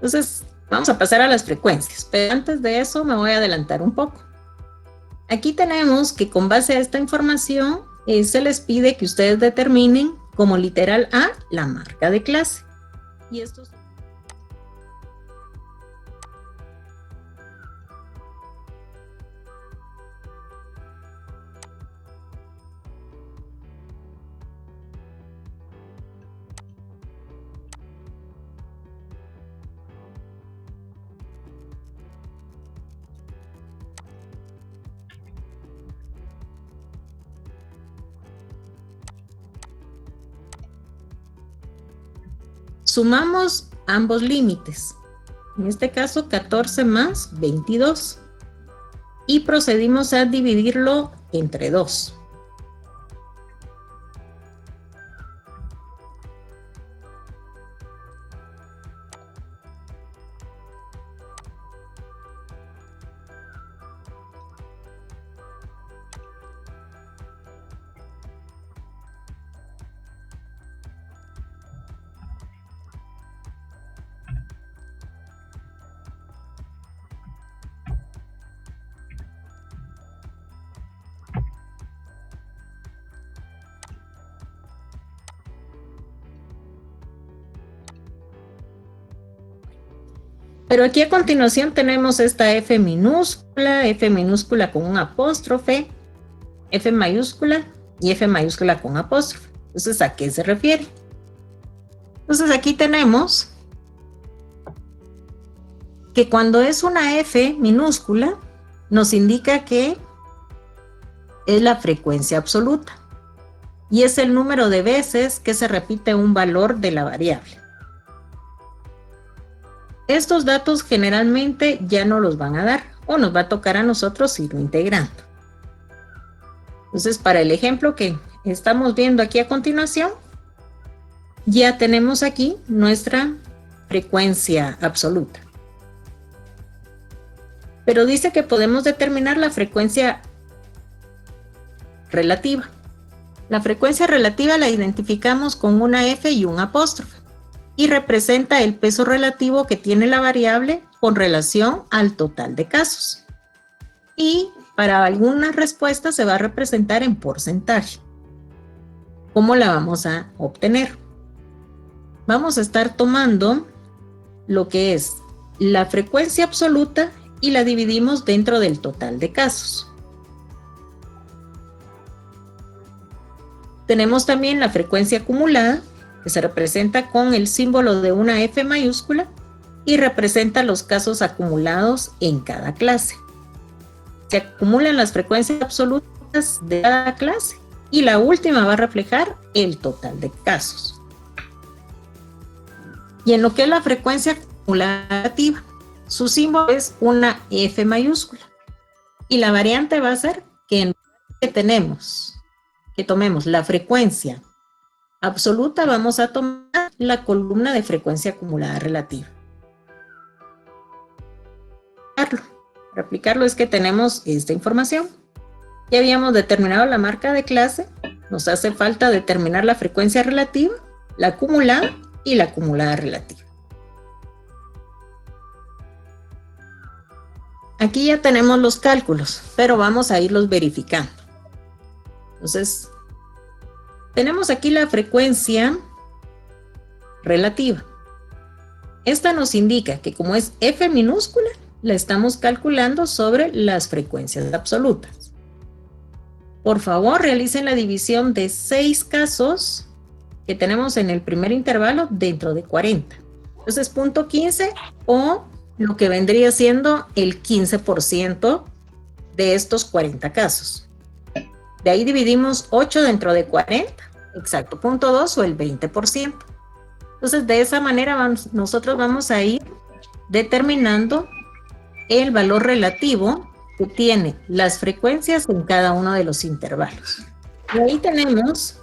Entonces, vamos a pasar a las frecuencias, pero antes de eso me voy a adelantar un poco. Aquí tenemos que con base a esta información se les pide que ustedes determinen como literal A la marca de clase. Y esto es... Sumamos ambos límites, en este caso 14 más 22, y procedimos a dividirlo entre 2. Pero aquí a continuación tenemos esta F minúscula con un apóstrofe, F mayúscula y F mayúscula con apóstrofe. Entonces, ¿a qué se refiere? Entonces, aquí tenemos que cuando es una F minúscula, nos indica que es la frecuencia absoluta y es el número de veces que se repite un valor de la variable. Estos datos generalmente ya no los van a dar o nos va a tocar a nosotros irlo integrando. Entonces, para el ejemplo que estamos viendo aquí a continuación, ya tenemos aquí nuestra frecuencia absoluta. Pero dice que podemos determinar la frecuencia relativa. La frecuencia relativa la identificamos con una F y un apóstrofe y representa el peso relativo que tiene la variable con relación al total de casos. Y para algunas respuestas se va a representar en porcentaje. ¿Cómo la vamos a obtener? Vamos a estar tomando lo que es la frecuencia absoluta y la dividimos dentro del total de casos. Tenemos también la frecuencia acumulada, que se representa con el símbolo de una F mayúscula y representa los casos acumulados en cada clase. Se acumulan las frecuencias absolutas de cada clase y la última va a reflejar el total de casos. Y en lo que es la frecuencia acumulativa, su símbolo es una F mayúscula y la variante va a ser que tomemos la frecuencia absoluta, vamos a tomar la columna de frecuencia acumulada relativa. Para aplicarlo es que tenemos esta información. Ya habíamos determinado la marca de clase, nos hace falta determinar la frecuencia relativa, la acumulada y la acumulada relativa. Aquí ya tenemos los cálculos, pero vamos a irlos verificando. Entonces, tenemos aquí la frecuencia relativa. Esta nos indica que como es F minúscula, la estamos calculando sobre las frecuencias absolutas. Por favor, realicen la división de 6 casos que tenemos en el primer intervalo dentro de 40. Entonces, punto 15 o lo que vendría siendo el 15% de estos 40 casos. De ahí dividimos 8 dentro de 40, exacto, punto 2 o el 20%. Entonces, de esa manera nosotros vamos a ir determinando el valor relativo que tiene las frecuencias en cada uno de los intervalos. Y ahí tenemos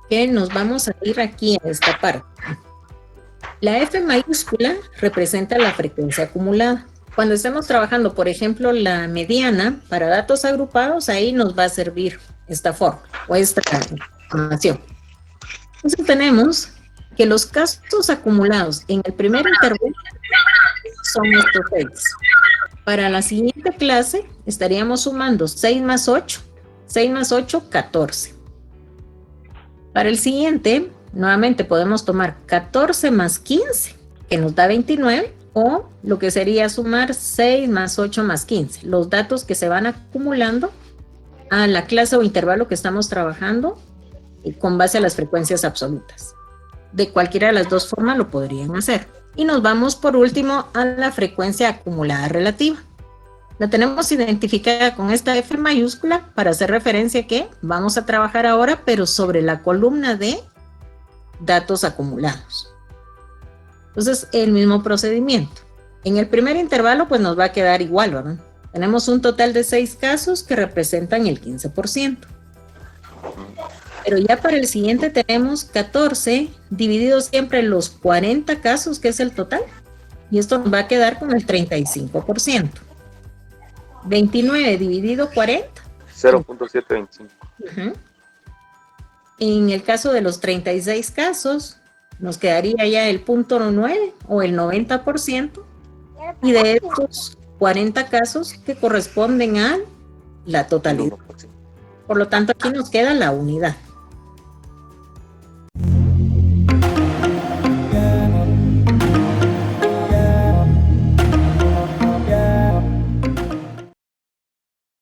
que nos vamos a ir aquí a esta parte. La F mayúscula representa la frecuencia acumulada. Cuando estemos trabajando, por ejemplo, la mediana para datos agrupados, ahí nos va a servir esta forma o esta información. Entonces tenemos que los casos acumulados en el primer intervalo son estos 6. Para la siguiente clase estaríamos sumando 6 más 8, 6 más 8, 14. Para el siguiente, nuevamente podemos tomar 14 más 15, que nos da 29, o lo que sería sumar 6 más 8 más 15, los datos que se van acumulando a la clase o intervalo que estamos trabajando con base a las frecuencias absolutas. De cualquiera de las dos formas lo podrían hacer. Y nos vamos por último a la frecuencia acumulada relativa. La tenemos identificada con esta F mayúscula para hacer referencia a que vamos a trabajar ahora, pero sobre la columna de datos acumulados. Entonces, el mismo procedimiento. En el primer intervalo, pues nos va a quedar igual, ¿verdad? Tenemos un total de 6 casos que representan el 15%. Pero ya para el siguiente tenemos 14 divididos siempre en los 40 casos, que es el total. Y esto nos va a quedar con el 35%. 29 dividido 40. 0.725. En el caso de los 36 casos, nos quedaría ya el 0.9 o el 90%. Y de estos 40 casos que corresponden a la totalidad. Por lo tanto, aquí nos queda la unidad.